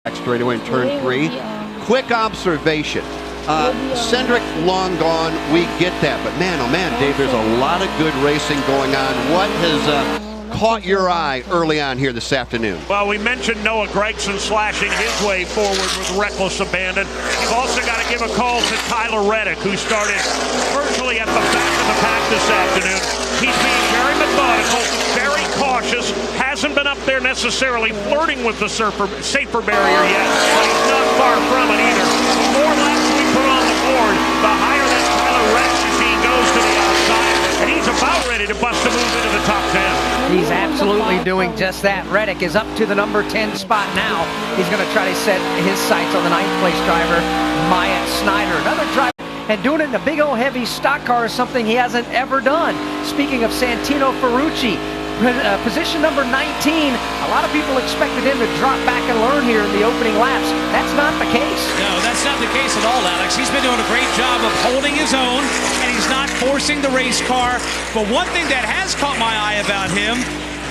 Straightaway in turn 3. Quick observation. Cindric long gone, we get that. But man, oh man, Dave, there's a lot of good racing going on. What has caught your eye early on here this afternoon? Well, we mentioned Noah Gragson slashing his way forward with reckless abandon. You've also got to give a call to Tyler Reddick, who started virtually at the back of the pack this afternoon. He's being very methodical, very cautious, hasn't been up there necessarily flirting with the safer barrier yet, but he's not far from it either. The more laps we put on the board, the higher that Tyler Reddick machine goes to the outside, and he's about ready to bust a move into the top 10. He's absolutely doing just that. Reddick is up to the number 10 spot now. He's going to try to set his sights on the 9th place driver, Myatt Snyder. Another driver, and doing it in a big old heavy stock car is something he hasn't ever done. Speaking of Santino Ferrucci, position number 19, a lot of people expected him to drop back and learn here in the opening laps. That's not the case. No, that's not the case at all, Alex. He's been doing a great job of holding his own, and he's not forcing the race car. But one thing that has caught my eye about him,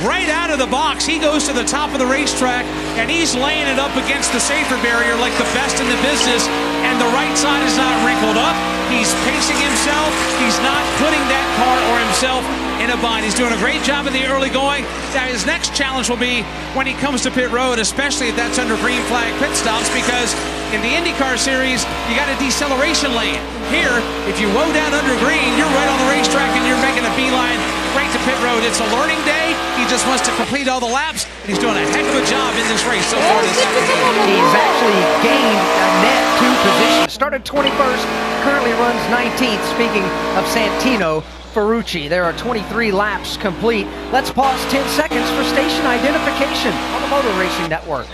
right out of the box, he goes to the top of the racetrack, and he's laying it up against the safer barrier like the best in the business, and the right side is not wrinkled up. He's pacing himself. He's not putting that car or himself in a bind. He's doing a great job in the early going. Now his next challenge will be when he comes to pit road, especially if that's under green flag pit stops, because in the IndyCar series, you got a deceleration lane. Here, if you woe down under green, you're right on the racetrack and you're making a beeline right to pit road. It's a learning day. He just wants to complete all the laps, and he's doing a heck of a job in this race so far this afternoon. He's actually gained a net 2 positions. Started 21st, currently runs 19th. Speaking of Santino Ferrucci, there are 23 laps complete. Let's pause 10 seconds for station identification on the Motor Racing Network.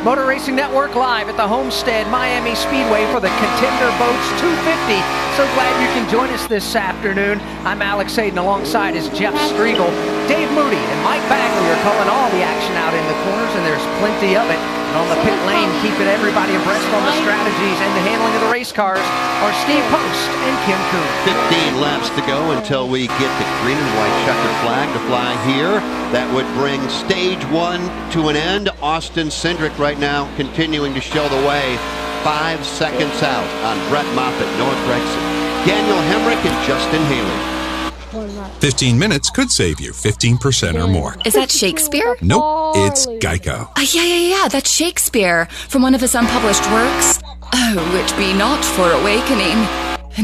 Motor Racing Network live at the Homestead Miami Speedway for the Contender Boats 250. So glad you can join us this afternoon. I'm Alex Hayden, alongside is Jeff Striegel. Dave Moody and Mike Bagley are calling all the action out in the corners, and there's plenty of it. And on the pit lane, keeping everybody abreast on the strategies and the handling of the race cars are Steve Post and Kim Coon. 15 laps to go until we get the green and white checkered flag to fly here. That would bring stage 1 to an end. Austin Cindric right now continuing to show the way. 5 seconds out on Brett Moffitt, Noah Gragson, Daniel Hemrick, and Justin Haley. 15 minutes could save you 15% or more. Is that Shakespeare? Nope, it's Geico. Yeah, that's Shakespeare from one of his unpublished works. Oh, it be not for awakening.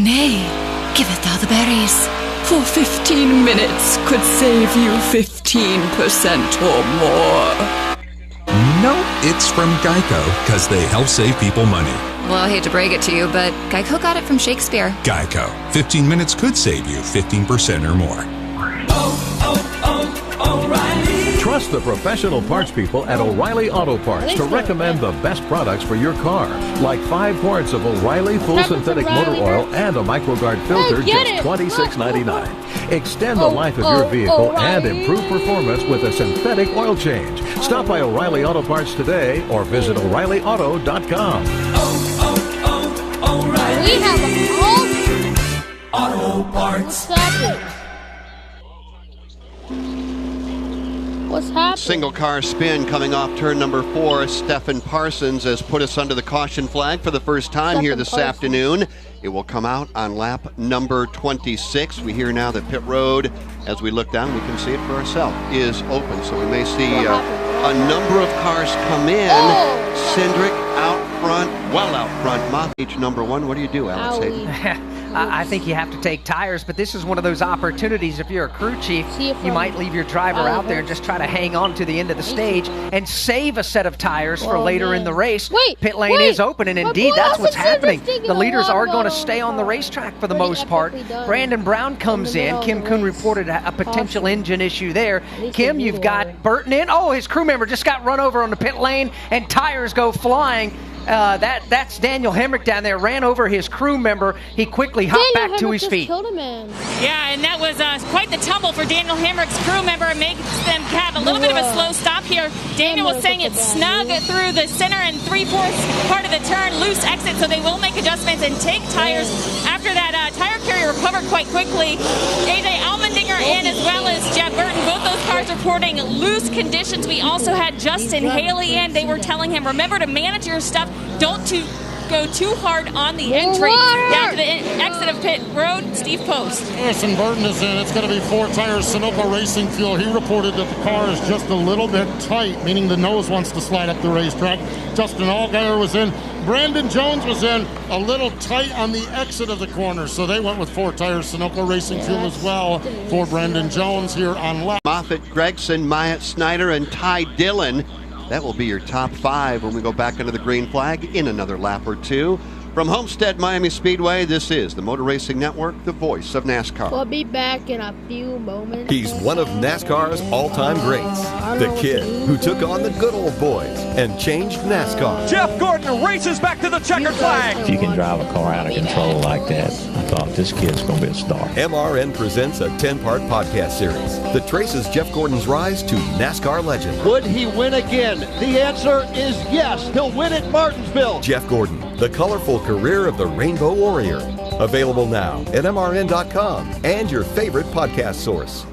Nay, giveth thou the berries. For 15 minutes could save you 15% or more. No, it's from Geico, because they help save people money. Well, I hate to break it to you, but Geico got it from Shakespeare. Geico. 15 minutes could save you 15% or more. O'Reilly. Trust the professional parts people at O'Reilly Auto Parts to recommend the best products for your car. Like 5 quarts of O'Reilly full synthetic motor oil and a MicroGuard filter, just $26.99. Extend the life of your vehicle and improve performance with a synthetic oil change. Stop by O'Reilly Auto Parts today or visit O'ReillyAuto.com. O'Reilly. We have Auto Parts. What's happening? Single car spin coming off turn number 4. Stephen Parsons has put us under the caution flag for the first time here this afternoon. It will come out on lap number 26. We hear now that pit road, as we look down, we can see it for ourselves, is open. So we may see a number of cars come in. Cindric out front, well out front. Moffett, number 1. What do you do, Alex Hayden? I think you have to take tires, but this is one of those opportunities. If you're a crew chief, you might leave your driver out there and just try to hang on to the end of the stage and save a set of tires for later in the race. Pit lane is open, and indeed that's what's happening. The leaders are going to stay on the racetrack for the most part. Brandon Brown comes in. Kim Coon reported a potential engine issue there. Kim, you've got Burton in. Oh, his crew member just got run over on the pit lane, and tires go flying. That's Daniel Hemrick down there. Ran over his crew member. He quickly hopped back to his feet. Killed a man. Yeah, and that was quite the tumble for Daniel Hemrick's crew member. It makes them have a little bit of a slow stop here. Daniel was saying it's snug through the center and 3/4 part of the turn, loose exit, so they will make adjustments and take tires. After that, tire carrier recovered quite quickly. AJ Allmendinger in as well as Jeff Burton. Both those cars reporting loose conditions. We also had Justin Haley in. They were telling him, remember to manage your stuff. Don't go too hard on the entry down to the exit of pit road. Steve Post. Harrison Burton is in. It's going to be 4 tires, Sunoco Racing Fuel. He reported that the car is just a little bit tight, meaning the nose wants to slide up the racetrack. Justin Allgaier was in. Brandon Jones was in, a little tight on the exit of the corner, so they went with 4 tires, Sunoco Racing Fuel as well for Brandon Jones here on lap. Moffitt, Gregson, Myatt, Snyder, and Ty Dillon. That will be your top 5 when we go back into the green flag in another lap or two. From Homestead Miami Speedway, this is the Motor Racing Network, the voice of NASCAR. We'll be back in a few moments. He's one of NASCAR's all-time greats. The kid who took on the good old boys and changed NASCAR. Jeff Gordon races back to the checkered flag. If you can drive a car out of control like that, I thought this kid's going to be a star. MRN presents a 10-part podcast series that traces Jeff Gordon's rise to NASCAR legend. Would he win again? The answer is yes. He'll win at Martinsville. Jeff Gordon, the colorful career of the Rainbow Warrior. Available now at MRN.com and your favorite podcast source.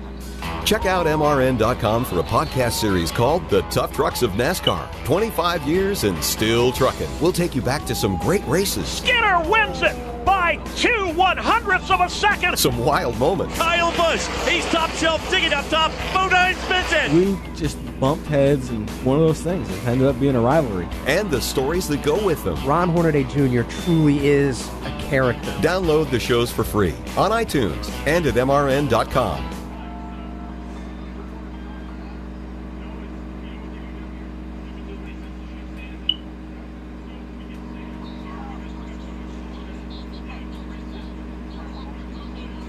Check out MRN.com for a podcast series called The Tough Trucks of NASCAR. 25 years and still trucking. We'll take you back to some great races. Skinner wins it by 2/100ths of a second. Some wild moments. Kyle Busch, he's top shelf digging up top. Bodine's Vincent. We just bumped heads, and one of those things. It ended up being a rivalry. And the stories that go with them. Ron Hornaday Jr. truly is a character. Download the shows for free on iTunes and at MRN.com.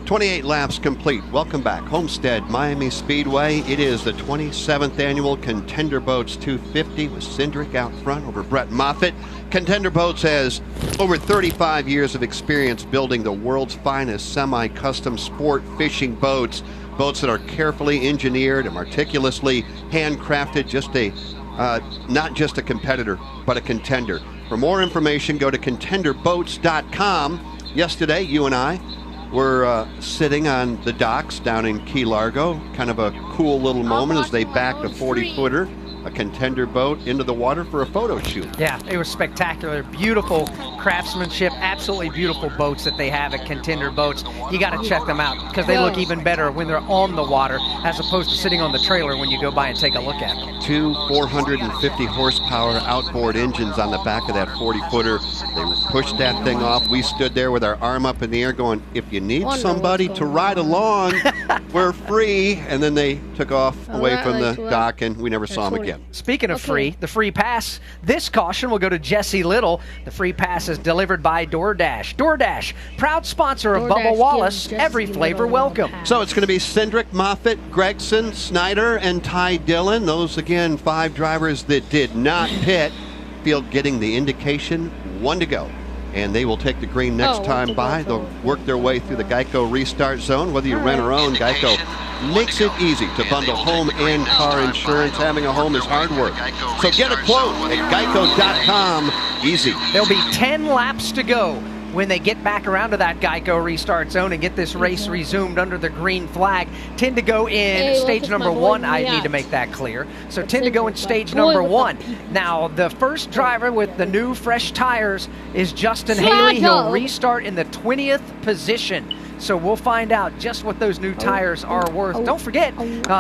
"28 laps complete. Welcome back. Homestead Miami Speedway. It is the 27th annual Contender Boats 250 with Cindric out front over Brett Moffitt. Contender Boats has over 35 years of experience building the world's finest semi-custom sport fishing boats. Boats that are carefully engineered and meticulously handcrafted. Not just a competitor, but a contender. For more information, go to contenderboats.com. Yesterday, you and I were sitting on the docks down in Key Largo. Kind of a cool little moment as they backed a 40-footer, a Contender boat, into the water for a photo shoot. Yeah, it was spectacular. Beautiful craftsmanship, absolutely beautiful boats that they have at Contender Boats. You got to check them out because they look even better when they're on the water as opposed to sitting on the trailer when you go by and take a look at them. 2 450 horsepower outboard engines on the back of that 40-footer. They pushed that thing off. We stood there with our arm up in the air going, if you need somebody to ride along, we're free. And then they took off away from the dock and we never saw them again. Speaking of free, the free pass, this caution will go to Jesse Little. The free pass is delivered by DoorDash. DoorDash, proud sponsor of Bubba Wallace. Every flavor welcome. So it's going to be Cindric, Moffitt, Gregson, Snyder, and Ty Dillon. Those, again, 5 drivers that did not pit. Field getting the indication, 1 to go. And they will take the green next time by. They'll work their way through the Geico restart zone. Whether you rent or own, Geico makes it easy to bundle home and car insurance. Having a home is hard work. So get a quote at geico.com. Easy. There'll be 10 laps to go when they get back around to that Geico restart zone and get this race resumed under the green flag. 10 to go in stage number 1. I need to make that clear. So 10 to go in stage number 1. Now, the first driver with the new fresh tires is Justin Haley. He'll restart in the 20th position. So we'll find out just what those new tires are worth. Don't forget,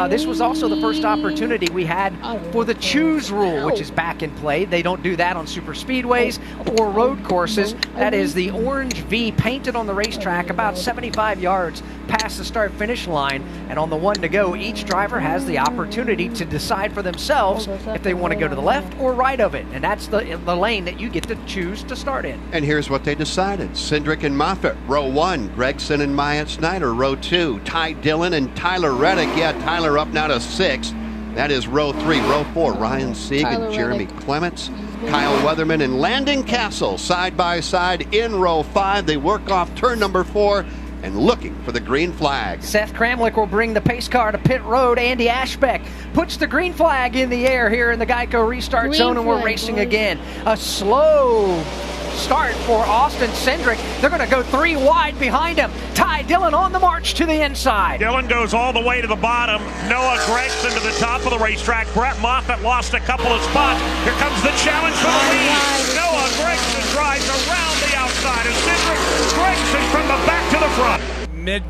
this was also the first opportunity we had for the choose rule, which is back in play. They don't do that on super speedways or road courses. That is the orange V painted on the racetrack about 75 yards past the start-finish line. And on the 1 to go, each driver has the opportunity to decide for themselves if they want to go to the left or right of it. And that's the lane that you get to choose to start in. And here's what they decided. Cindric and Moffitt, row 1. Gregson and Myatt Snyder, row 2. Ty Dillon and Tyler Reddick. Yeah, Tyler up now to 6. That is row 3. Row 4, Ryan Sieg and Jeremy Clements. Kyle Weatherman and Landon Castle side by side in row 5. They work off turn number 4 and looking for the green flag. Seth Kramlich will bring the pace car to pit road. Andy Ashbeck puts the green flag in the air here in the Geico restart zone, and we're racing again. A slow start for Austin Cindric. They're going to go 3 wide behind him. Ty Dillon on the march to the inside. Dillon goes all the way to the bottom. Noah Gregson to the top of the racetrack. Brett Moffitt lost a couple of spots. Here comes the challenge for the lead. Noah Gregson drives around the outside of Cindric. Gregson from the back to the front.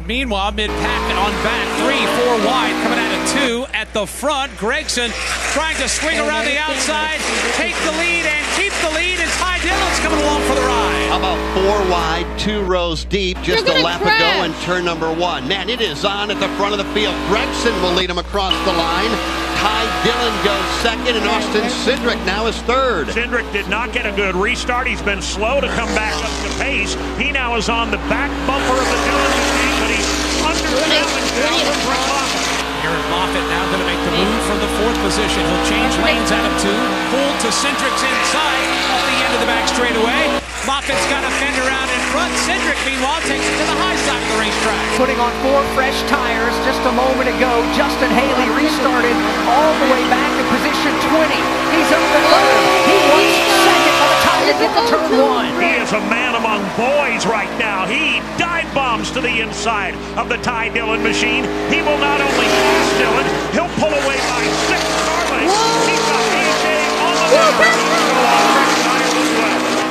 Meanwhile, mid-pack on back, 3-4 wide, coming out of 2 at the front. Gregson trying to swing around the outside, take the lead and keep the lead, and Ty Dillon's coming along for the ride. About 4 wide, 2 rows deep, just a lap ago in turn number 1. Man, it is on at the front of the field. Gregson will lead him across the line. Ty Dillon goes second, and Austin Cindric now is third. Cindric did not get a good restart. He's been slow to come back up to pace. He now is on the back bumper of the Dillon machine, but he's under challenge now from Brett Moffitt. Aaron Moffitt now going to make the move from the 4th position. He'll change lanes out of 2. Pull to Cindric's inside off the end of the back straightaway. Moffitt's got a fender out in front. Cindric, meanwhile, takes it to the high side of the racetrack. Putting on 4 fresh tires just a moment ago. Justin Haley restarted all the way back to position 20. He's up the third. He wants second by the time they get to turn 1. He is a man among boys right now. He dive bombs to the inside of the Ty Dillon machine. He will not only pass Dillon, he'll pull away by 6 car lengths. He's got AJ on the lead.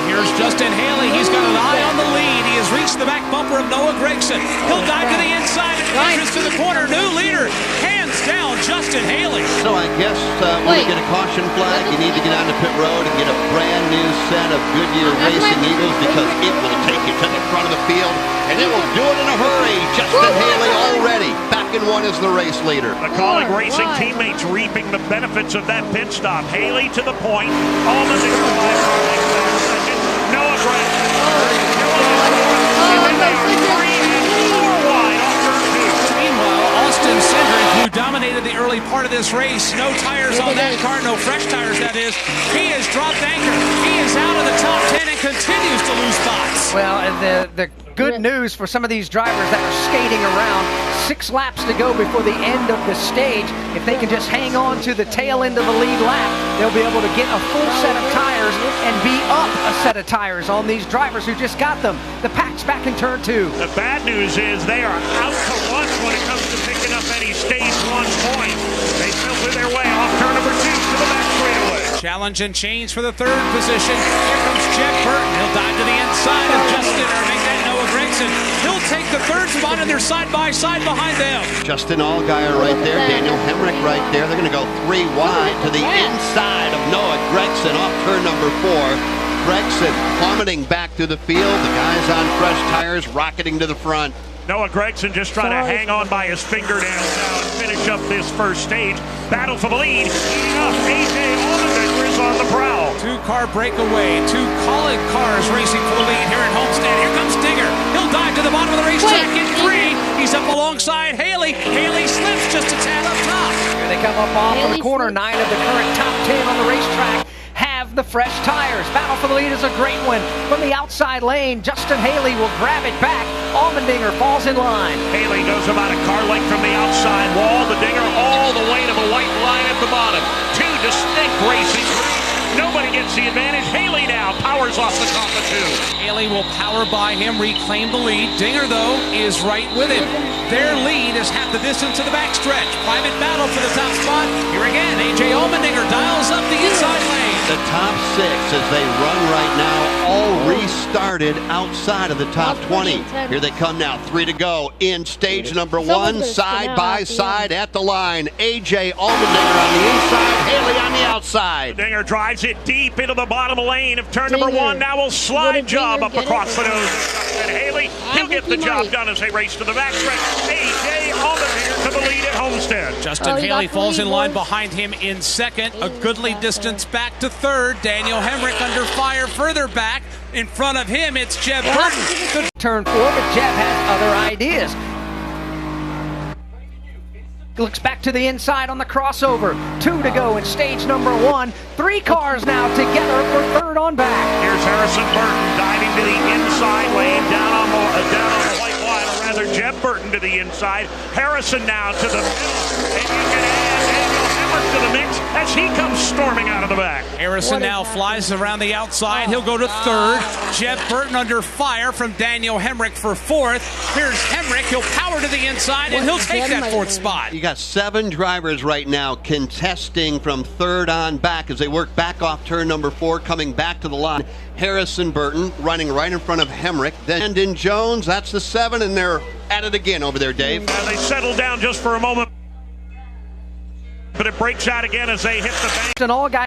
Here's Justin Haley. He's got an eye on the lead. He has reached the back bumper of Noah Gregson. He'll dive to the inside and entrance to the corner. New leader, hands down, Justin Haley. So I guess when you get a caution flag, you need to get on the pit road and get a brand new set of Goodyear Racing Eagles, because it will take you to the front of the field, and it will do it in a hurry. Justin Haley already back in 1 as the race leader. The Colleague Racing teammates reaping the benefits of that pit stop. Haley to the point. Allman to go 5 car lengths back second. Noah Gregson. And then they are 3 and 4 wide off turn 2. Meanwhile, Austin Cindric, who dominated the early part of this race, no tires on that car, no fresh tires that is, he has dropped anchor. He is out of the top 10 and continues to lose spots. Well, the good news for some of these drivers that are skating around, 6 laps to go before the end of the stage. If they can just hang on to the tail end of the lead lap, they'll be able to get a full set of tires and be up a set of tires on these drivers who just got them. The pack's back in turn 2. The bad news is they are out to lunch when it comes to picking up any stage 1 points. They filter their way off turn number 2 to the back straightaway. Challenge and change for the 3rd position. Here comes Jed Burton. He'll dive to the inside of Justin, or make that Noah Gregson. He'll take the 3rd spot, and they're side by side behind them. Justin Allgaier right there, Daniel Hemrick right there. They're going to go 3 wide to the inside of Noah Gregson off turn number 4. Gregson plummeting back through the field. The guys on fresh tires rocketing to the front. Noah Gregson just trying to hang on by his fingernails now and finish up this first stage. Battle for the lead. Heating up. AJ Allmendinger is on the prowl. 2-car breakaway. 2 Colleague cars racing for the lead here at Homestead. Here comes Dinger. He'll dive to the bottom of the racetrack in 3. He's up alongside Haley. Haley slips just a tad up top. Here they come up off of the corner. 9 of the current top 10 on the racetrack have the fresh tires. Battle for the lead is a great one. From the outside lane, Justin Haley will grab it back. Allmendinger falls in line. Haley goes about a car length from the outside wall. The Dinger all the way to the white line at the bottom. 2 distinct racing groups. Nobody gets the advantage. Haley now powers off the top of 2. Haley will power by him, reclaim the lead. Dinger, though, is right with him. Their lead is half the distance to the backstretch. Private battle for the top spot. Here again, AJ Allmendinger dials up the inside lane. The top 6 as they run right now, all restarted outside of the top 20. Here they come now, 3 to go in stage number 1, side by side at the line. AJ Allmendinger on the inside, Haley on the outside. Dinger drives it deep into the bottom lane of turn number 1. Now will slide job up across the nose. And Haley, he'll get the job done as they race to the backstretch. AJ Allmendinger to the lead at Homestead. Justin Haley falls in line behind him in 2nd. A goodly distance back to 3rd. Daniel Hemrick under fire further back. In front of him, it's Jeb Burton. Turn 4, but Jeb has other ideas. Looks back to the inside on the crossover. 2 to go in stage number 1. 3 cars now together for third on back. Here's Harrison Burton diving to the inside lane, down on the white line, or rather Jeb Burton to the inside. Harrison now to the middle, and you can add Daniel Hemrick to the mix as he comes storming out of the back. Harrison now flies around the outside. He'll go to third. Jeb Burton under fire from Daniel Hemrick for fourth. Here's Hemrick. He'll power to the inside, and he'll take that fourth spot. You got 7 drivers right now contesting from third on back as they work back off turn number 4, coming back to the line. Harrison Burton running right in front of Hemrick. Then Brandon Jones, that's the 7, and they're at it again over there, Dave. They settle down just for a moment, but it breaks out again as they hit the bank. And all guys